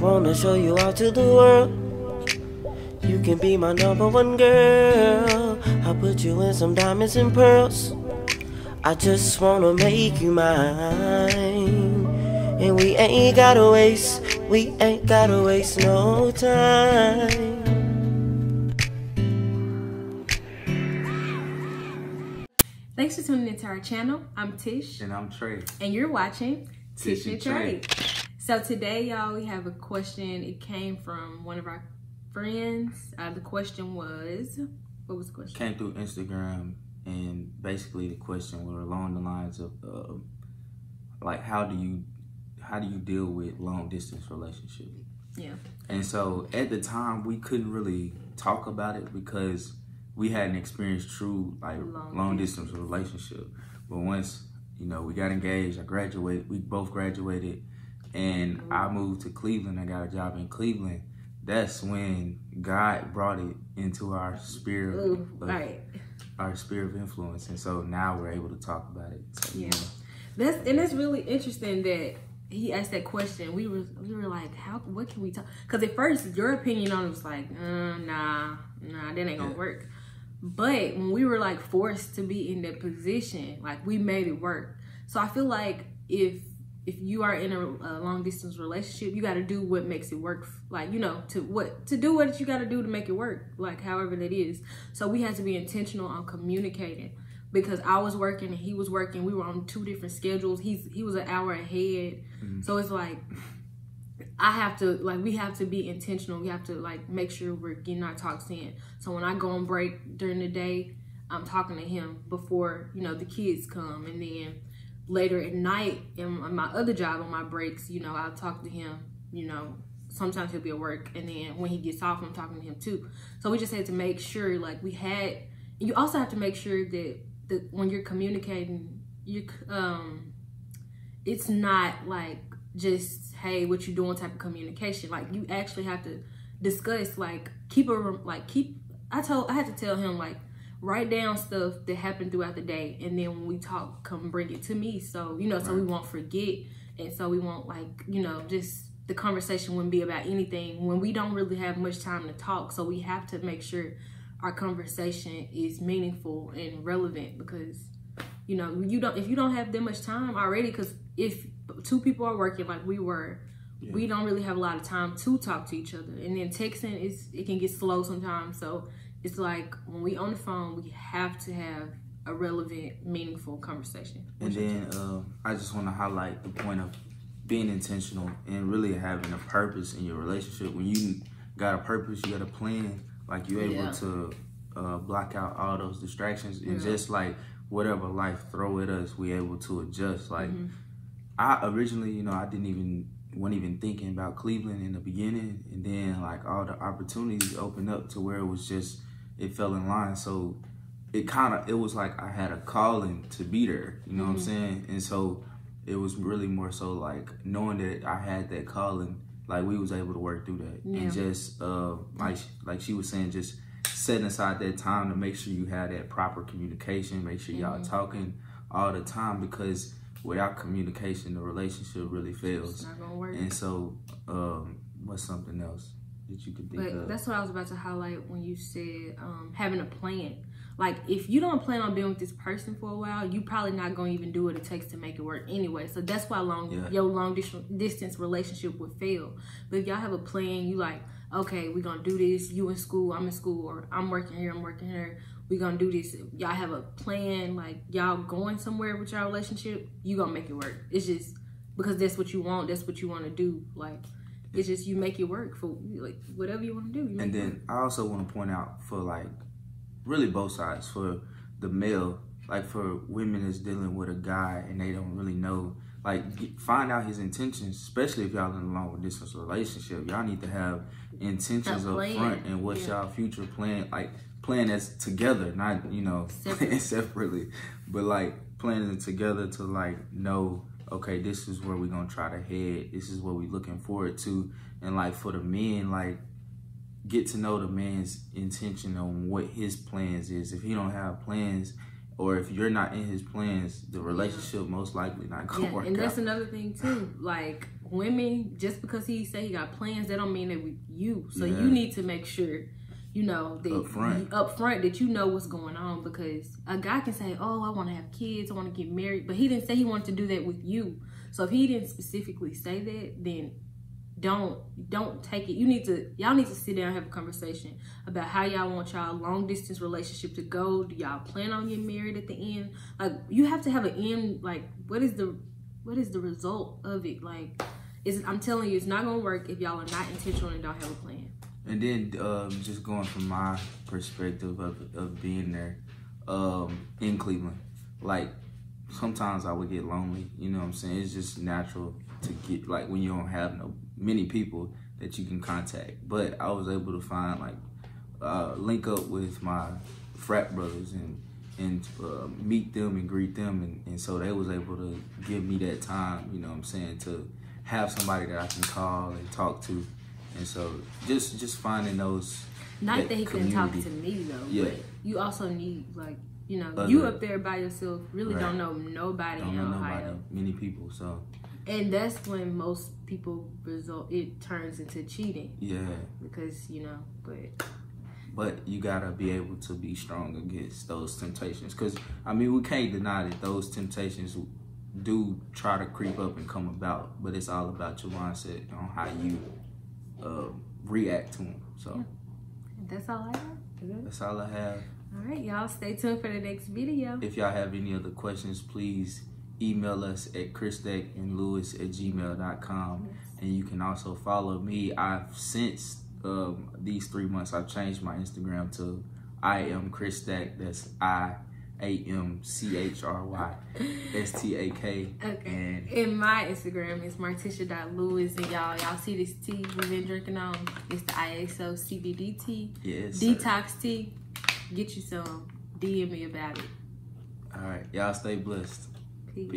wanna show you out to the world. You can be my #1 girl. I'll put you in some diamonds and pearls. I just wanna make you mine. And we ain't gotta waste no time. Thanks for tuning into our channel. I'm Tish. And I'm Trey. And you're watching Tish and Trey. Trey. So today, y'all, we have a question. It came from one of our friends. The question was, what was the question? Came through Instagram, and basically the question was along the lines of like, how do you deal with long distance relationship? Yeah. And so at the time we couldn't really talk about it because we hadn't experienced true like long distance relationship. But once, you know, we got engaged, we both graduated, and I moved to Cleveland. I got a job in Cleveland. That's when God brought it into our sphere, our sphere of influence, and so now we're able to talk about it. So, yeah, that's really interesting that he asked that question. We were like, what can we talk? Because at first your opinion on it was like, nah, that ain't gonna work. But when we were like forced to be in that position, like we made it work. So I feel like if you are in a long distance relationship, you got to do what makes it work. Like, you know, to do what you got to do to make it work, like however that is. So we had to be intentional on communicating, because I was working and he was working. We were on 2 different schedules. He was an hour ahead. So it's like, we have to be intentional. We have to like make sure we're getting our talks in. So when I go on break during the day, I'm talking to him before, you know, the kids come, and then later at night in my other job on my breaks, you know, I'll talk to him. You know, sometimes he'll be at work, and then when he gets off, I'm talking to him too. So we just had to make sure, like, you also have to make sure that when you're communicating, it's not like just, hey, what you doing type of communication. Like, you actually have to discuss, like, I had to tell him, like, write down stuff that happened throughout the day, and then when we talk, come bring it to me, so, you know, so we won't forget, and so we won't, like, you know, just the conversation wouldn't be about anything when we don't really have much time to talk. So we have to make sure our conversation is meaningful and relevant, because, you know, if you don't have that much time already, because if 2 people are working like we were, we don't really have a lot of time to talk to each other, and then texting it can get slow sometimes. So it's like, when we on the phone, we have to have a relevant, meaningful conversation. And then I just want to highlight the point of being intentional and really having a purpose in your relationship. When you got a purpose, you got a plan, like you're able to block out all those distractions, and just like whatever life throw at us, we able to adjust. Like I originally, you know, wasn't even thinking about Cleveland in the beginning, and then like all the opportunities opened up to where it fell in line. So it was like I had a calling to be there, you know what I'm saying? And so it was really more so like knowing that I had that calling, like we was able to work through that. And just like she was saying, just setting aside that time to make sure you have that proper communication, make sure y'all talking all the time, because without communication, the relationship really fails. It's not gonna work. And so what's something else that you could think of? That's what I was about to highlight when you said having a plan. Like, if you don't plan on being with this person for a while, you probably not going to even do what it takes to make it work anyway. So that's why your long distance relationship would fail. But if y'all have a plan, you like, okay, we're going to do this. You in school, I'm in school, or I'm working here, I'm working here. We're going to do this. Y'all have a plan, like y'all going somewhere with your relationship, you going to make it work. It's just because that's what you want. That's what you want to do. Like, it's just, you make it work for like whatever you want to do. And then I also want to point out, for like really both sides, for the male, like for women that's dealing with a guy and they don't really know, like, find out his intentions, especially if y'all in a long distance relationship. Y'all need to have intentions up front, and what's y'all future plan, like plan that's together, not, you know, separately, but like planning together to like know, okay, this is where we're gonna try to head, this is what we're looking forward to. And like for the men, like get to know the man's intention on what his plans is. If he don't have plans, or if you're not in his plans, the relationship most likely not gonna work out. And that's another thing too. Like women, just because he say he got plans, that don't mean that with you. So you need to make sure, you know, that up front that you know what's going on, because a guy can say, oh, I want to have kids, I want to get married, but he didn't say he wanted to do that with you. So if he didn't specifically say that, then don't take it. Y'all need to sit down and have a conversation about how y'all want y'all long distance relationship to go. Do y'all plan on getting married at the end? Like, you have to have an end. Like, what is the result of it? Like, I'm telling you, it's not gonna work if y'all are not intentional and don't have a plan. And then just going from my perspective of being there in Cleveland, like, sometimes I would get lonely, you know what I'm saying? It's just natural to get, like, when you don't have many people that you can contact. But I was able to find, like, link up with my frat brothers and meet them and greet them, and so they was able to give me that time, you know what I'm saying, to have somebody that I can call and talk to. And so just finding those. Not that he couldn't talk to me though, but you also need, like, you know, you up there by yourself, really don't know nobody in Ohio. Many people, so. And that's when most people it turns into cheating. Yeah. Because, you know, but you gotta be able to be strong against those temptations. Because, I mean, we can't deny that those temptations do try to creep up and come about, but it's all about your mindset on how you react to them. So. Yeah. That's all I have. That's all I have. All right, y'all, stay tuned for the next video. If y'all have any other questions, please email us at chrisdeckandlewis@gmail.com. And you can also follow me. I've since these 3 months, I've changed my Instagram to I am Chris Stack. That's IAMCHRYSTAK. Okay. And my Instagram is martisha.lewis. And y'all see this tea we've been drinking on? It's the ISO CBD tea. Yes. Detox tea. Get you some. DM me about it. All right. Y'all stay blessed. Peace.